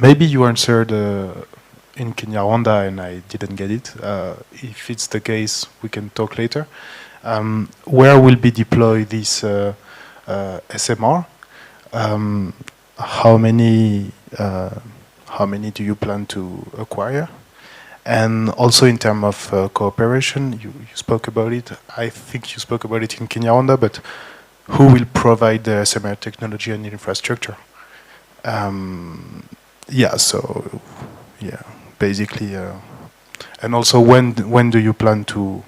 Maybe you answered in Kenya-Rwanda and I didn't get it. If it's the case, we can talk later. Where will be deployed this SMR? How many do you plan to acquire? And also in terms of cooperation, you spoke about it. I think you spoke about it in Kenya-Rwanda, but who will provide the SMR technology and infrastructure? Yeah, so yeah, basically, and also when do you plan to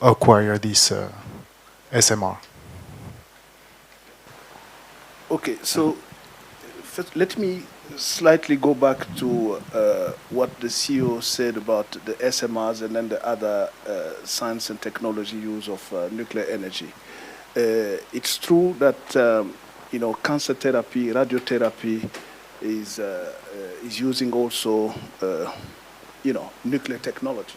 acquire this SMR? Okay, so first, let me slightly go back to what the CEO said about the SMRs and then the other science and technology use of nuclear energy. It's true that cancer therapy, radiotherapy is using also nuclear technology.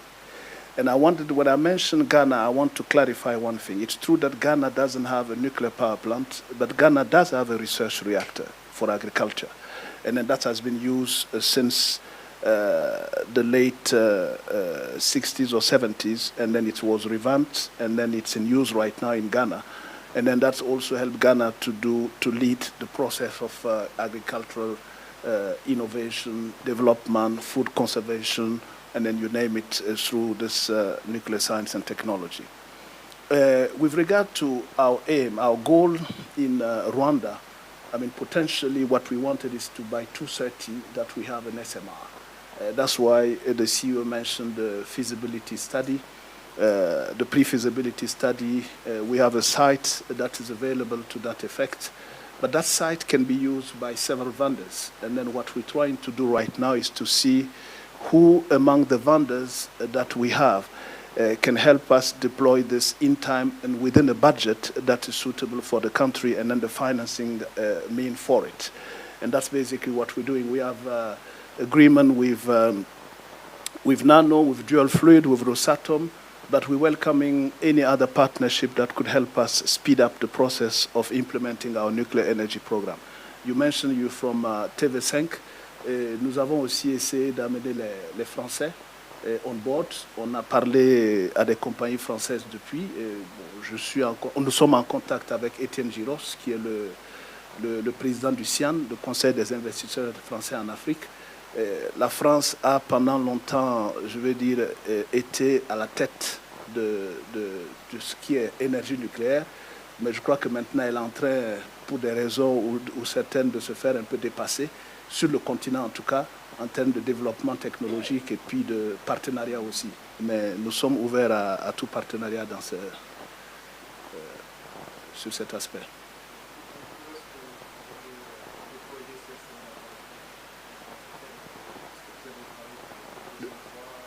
And I wanted, when I mentioned Ghana, I want to clarify one thing. It's true that Ghana doesn't have a nuclear power plant, but Ghana does have a research reactor for agriculture. And then that has been used since the late 60s or 70s, and then it was revamped, and then it's in use right now in Ghana. And then that's also helped Ghana to lead the process of agricultural innovation, development, food conservation, and then you name it through this nuclear science and technology. With regard to our aim, our goal in Rwanda, I mean, potentially what we wanted is to by 2030 that we have an SMR. That's why the CEO mentioned the feasibility study, the pre-feasibility study. We have a site that is available to that effect, but that site can be used by several vendors. And then what we're trying to do right now is to see who among the vendors that we have can help us deploy this in time and within a budget that is suitable for the country, and then the financing mean for it. And that's basically what we're doing. We have agreement with Nano, with Dual Fluid, with Rosatom, but we're welcoming any other partnership that could help us speed up the process of implementing our nuclear energy program. You mentioned you're from TV5. Nous avons aussi essayé d'amener les Français on board. On a parlé à des compagnies françaises depuis. Nous sommes en contact avec Étienne Giros, qui est le président du CIAN, le Conseil des investisseurs français en Afrique. La France a pendant longtemps, je veux dire, été à la tête de ce qui est énergie nucléaire. mais je crois que maintenant elle est en train, pour des raisons ou certaines, de se faire un peu dépasser, sur le continent en tout cas, en termes de développement technologique et puis de partenariat aussi. Mais nous sommes ouverts à tout partenariat dans sur cet aspect.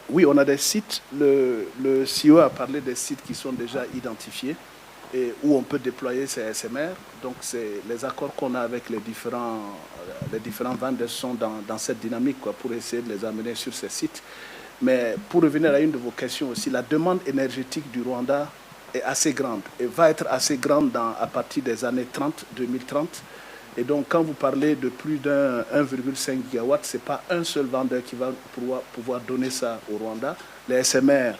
Oui, on a des sites. Le CEO a parlé des sites qui sont déjà identifiés et où on peut déployer ces SMR. Donc, c'est les accords qu'on a avec les différents vendeurs sont dans cette dynamique quoi, pour essayer de les amener sur ces sites. Mais pour revenir à une de vos questions aussi, la demande énergétique du Rwanda est assez grande et va être assez grande à partir des années 2030. Et donc, quand vous parlez de plus d'un 1,5 gigawatt, ce n'est pas un seul vendeur qui va pouvoir donner ça au Rwanda. Les SMR,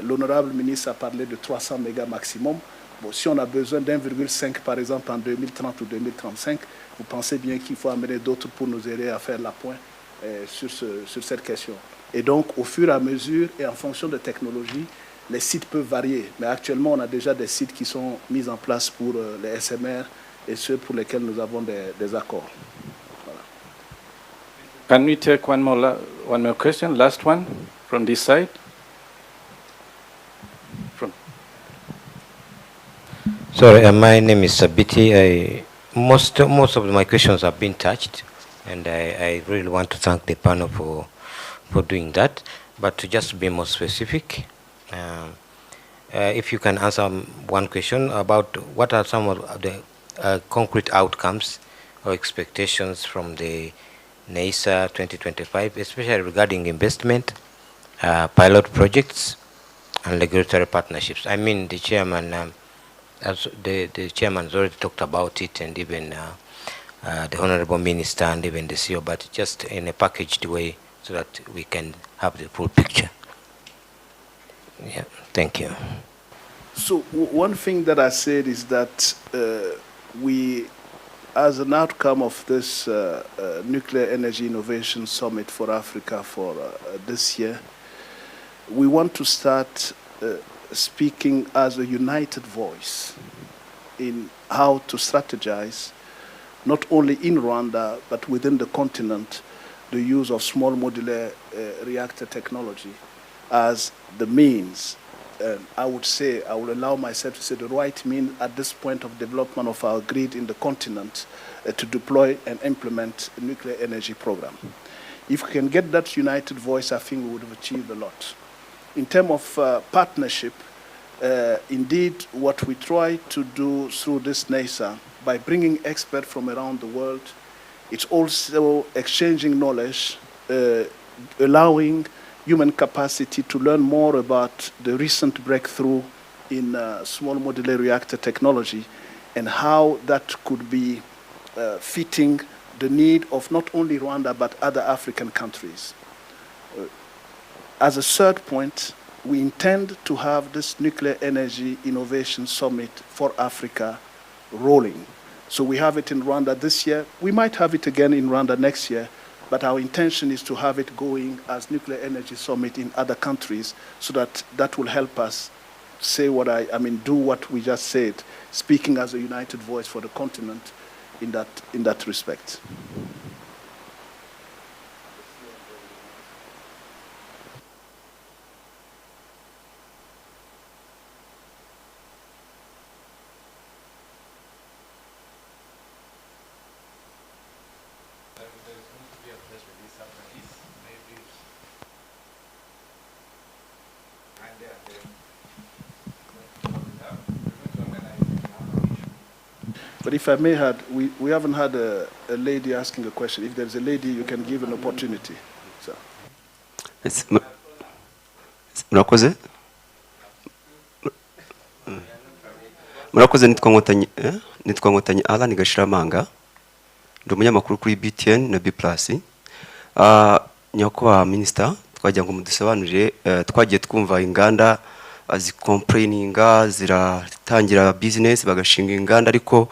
l'honorable ministre a parlé de 300 mégas maximum. Bon, si on a besoin d'1,5 par exemple en 2030 ou 2035, vous pensez bien qu'il faut amener d'autres pour nous aider à faire la pointe sur cette question. Et donc, au fur et à mesure et en fonction de technologies, les sites peuvent varier. Mais actuellement, on a déjà des sites qui sont mis en place pour les SMR et ceux pour lesquels nous avons des accords. Voilà. Can we take one more question? Last one from this side. Sorry, my name is Sabiti. Most of my questions have been touched, and I really want to thank the panel for doing that. But to just be more specific, if you can answer one question about what are some of the concrete outcomes or expectations from the NEISA 2025, especially regarding investment, pilot projects, and regulatory partnerships. I mean, the chairman, the chairman has already talked about it, and even the honorable minister and even the CEO, but just in a packaged way so that we can have the full picture. Yeah, thank you. So one thing that I said is that we, as an outcome of this Nuclear Energy Innovation Summit for Africa for this year, we want to start speaking as a united voice in how to strategize, not only in Rwanda, but within the continent, the use of small modular reactor technology as the means. I would say, I will allow myself to say the right means at this point of development of our grid in the continent to deploy and implement a nuclear energy program. If we can get that united voice, I think we would have achieved a lot. In terms of partnership, indeed, what we try to do through this NEISA, by bringing experts from around the world, it's also exchanging knowledge, allowing human capacity to learn more about the recent breakthrough in small modular reactor technology and how that could be fitting the need of not only Rwanda but other African countries. As a third point, we intend to have this Nuclear Energy Innovation Summit for Africa rolling. So we have it in Rwanda this year. We might have it again in Rwanda next year, but our intention is to have it going as Nuclear Energy Summit in other countries so that will help us say do what we just said, speaking as a united voice for the continent in that respect. But if I may add, we haven't had a lady asking a question. If there's a lady, you can give an opportunity. So. Murakoze? Murakoze, nitwa Nkotanyi Alan Gashiramanga. Ndi umunyamakuru kuri BTN na B+. Nyakubahwa Minister, twagira ngo mudusobanurire, twagiye twumva inganda zicomplaininga ziratangira business bagashinga inganda, ariko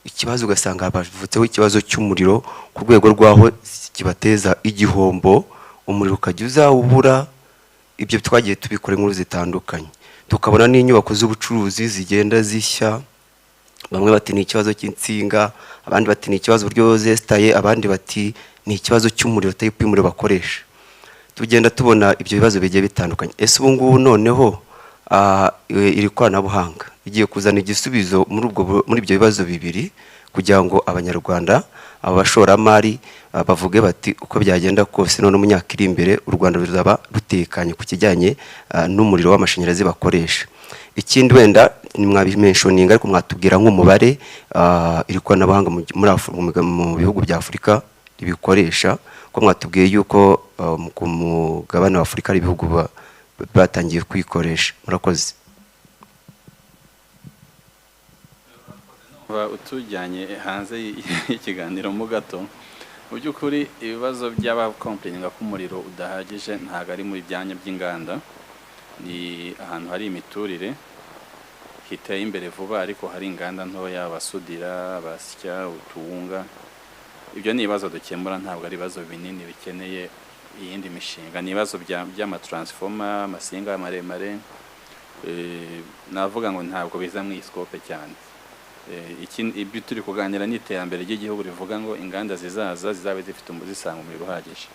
ikibazo ugasanga bavutseho ikibazo cy'umuriro ku rwego rwaho kibateza igihombo, umuriro ukajya uzawubura. Ibyo twagiye tubikora inkuru zitandukanye, tukabona n'inyubako z'ubucuruzi zigenda zishya bamwe bati ni ikibazo cy'insinga, abandi bati ni ikibazo uburyo zestaye, abandi bati ni ikibazo cy'umuriro, type y'umuriro bakoresha. Tugenda tubona ibyo bibazo bigiye bitandukanye. Ese ubu ngubu noneho iri koranabuhanga igiye kuzana igisubizo muri ibyo bibazo bibiri, kugira ngo abanyarwanda, abashoramari bavuge bati uko byagenda kose none mu myaka iri imbere u Rwanda ruzaba rutekanye ku kijyanye n'umuriro w'amashanyarazi bakoresha. Ikindi wenda ni mwabimentioninga ariko mwatubwira nk'umubare iri koranabuhanga mu bihugu bya Afurika ibikoresha, ko mwatubwiye yuko ku mugabane wa Afurika ari ibihugu batangiye kwikoresha. Murakoze. Utujyanye hanze y'ikiganiro mu gato, mu by'ukuri ibibazo by'abakomplaininga ko umuriro udahagije ntabwo ari muri byanya by'inganda, ni ahantu hari imiturire hiteye imbere vuba, ariko hari inganda ntoya, abasudira, abasya, utuwunga. Ibyo ni ibibazo dukemura, ntabwo ari ibibazo binini bikeneye iyindi mishinga. Ni ibibazo by'amatransforma, amasinga maremare, navuga ngo ntabwo biza mu iscope cyane. Ibyo turi kuganira n'iterambere ry'igihugu rivuga ngo inganda zizaza zizabe zifite zisanga umuriro uhagije.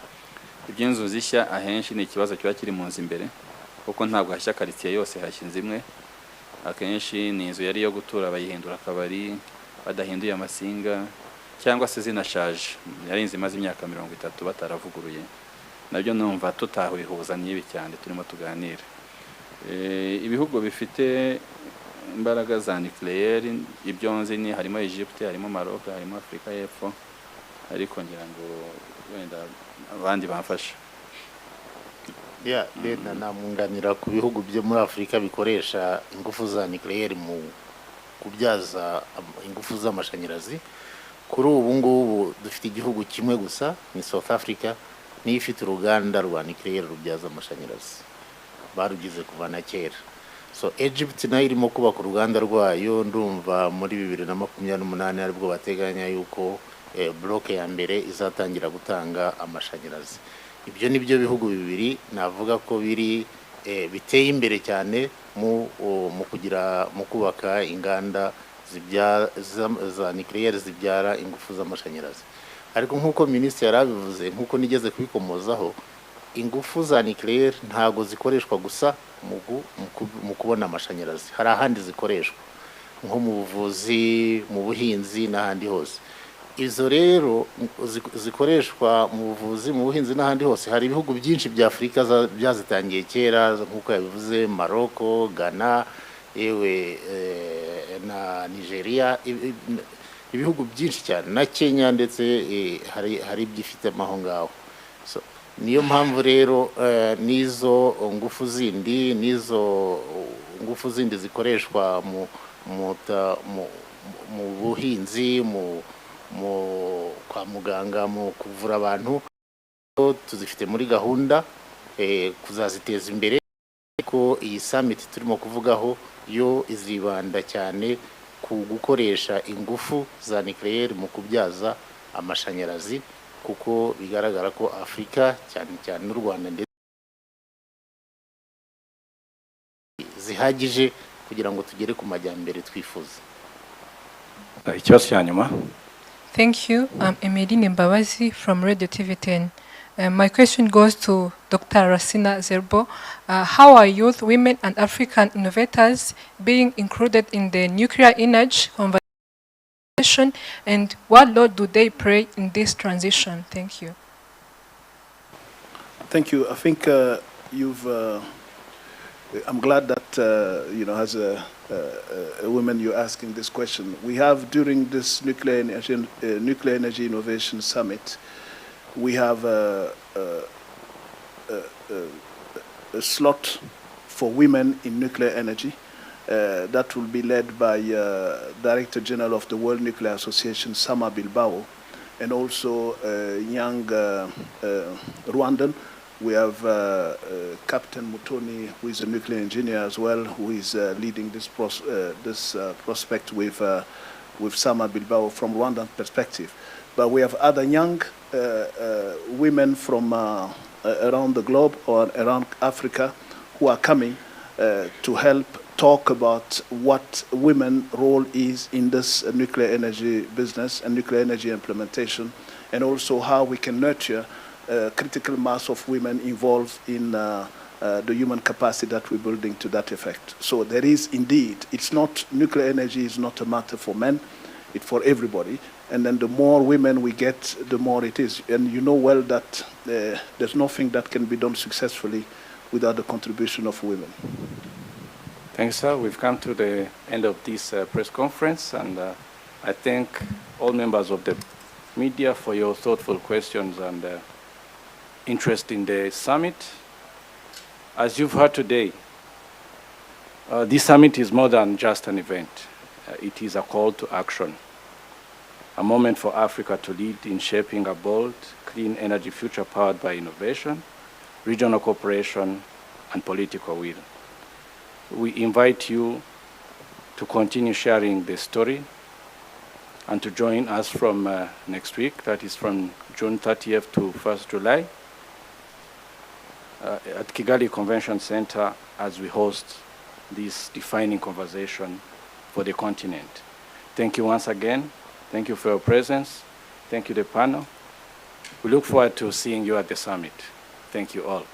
Iby'inzu zishya ahenshi ni ikibazo kiba kiri mu nzu imbere, kuko ntabwo hashya quartier yose hashinze imwe. Akenshi ni inzu yari yo gutura bayihindura akabari, badahinduye amasinga, cyangwa se zinashaje, yari inzu imaze imyaka 30 bataravuguruye. Nabyo numva tutahuza n'ibi cyane turimo tuganira. Ibihugu bifite imbaraga za nucleaire, ibyo nzi ni harimo Egypte, harimo Maroc, harimo Afrika y'Epfo, ariko ngira ngo wenda abandi bamfasha. Leta namunganira ku bihugu byo muri Afurika bikoresha ingufu za nucleaire mu kubyaza ingufu z'amashanyarazi. Kuri ubu ngubu dufite igihugu kimwe gusa, ni South Africa, niyo ifite uruganda rwa nucleaire rubyaza amashanyarazi, barugize kuva na kera. So Egypt nayo irimo kubaka uruganda rwayo, ndumva muri 2028 aribwo bateganya yuko bloke ya mbere izatangira gutanga amashanyarazi. Ibyo nibyo bihugu bibiri navuga ko biri biteye imbere cyane mu kubaka inganda za nucleaire zibyara ingufu z'amashanyarazi. Ariko nkuko minisitiri yarabivuze, nkuko nigeze kubikomozaho, ingufu za nucleaire ntago zikoreshwa gusa mu kubona amashanyarazi, hari ahandi zikoreshwa nko mu buvuzi, mu buhinzi n'ahandi hose. Izo rero zikoreshwa mu buvuzi, mu buhinzi n'ahandi hose. Hari ibihugu byinshi bya Afurika byazitangiye kera, nkuko yabivuze, Maroc, Ghana, na Nigeria, ibihugu byinshi cyane, na Kenya ndetse hari byifite aho ngaho. So niyo mpamvu rero nizo ngufu zindi zikoreshwa mu buhinzi, kwa muganga, mu kuvura abantu, tuzifite muri gahunda kuzaziteza imbere. Ko iyi summit turimo kuvugaho yo izibanda cyane ku gukoresha ingufu za nucleaire mu kubyaza amashanyarazi, kuko bigaragara ko Afrika cyane n'u Rwanda ndetse zihagije kugira ngo tugere ku majyambere twifuza. Ikibazo cya nyuma. Thank you. I'm Emeline Mbabazi from Radio TV 10. My question goes to Dr. Lassina Zerbo. How are youth, women and African innovators being included in the nuclear energy conversation, and what role do they play in this transition? Thank you. Thank you. I think I'm glad that, as a woman, you're asking this question. We have, during this Nuclear Energy Innovation Summit, we have a slot for women in nuclear energy that will be led by Director General of the World Nuclear Association, Sama Bilbao, and also a young Rwandan. We have Captain Mutoni, who is a nuclear engineer as well, who is leading this prospect with Sama Bilbao from Rwandan perspective. But we have other young women from around the globe or around Africa who are coming to help talk about what women's role is in this nuclear energy business and nuclear energy implementation, and also how we can nurture critical mass of women involved in the human capacity that we're building to that effect. So there is indeed, it's not, nuclear energy is not a matter for men, it's for everybody. And then the more women we get, the more it is. And you know well that there's nothing that can be done successfully without the contribution of women. Thanks, sir. We've come to the end of this press conference, and I thank all members of the media for your thoughtful questions and interest in the summit. As you've heard today, this summit is more than just an event. It is a call to action, a moment for Africa to lead in shaping a bold, clean energy future powered by innovation, regional cooperation, and political will. We invite you to continue sharing the story and to join us from next week, that is from June 30th to 1st July, at Kigali Convention Center as we host this defining conversation for the continent. Thank you once again. Thank you for your presence. Thank you, the panel. We look forward to seeing you at the summit. Thank you all.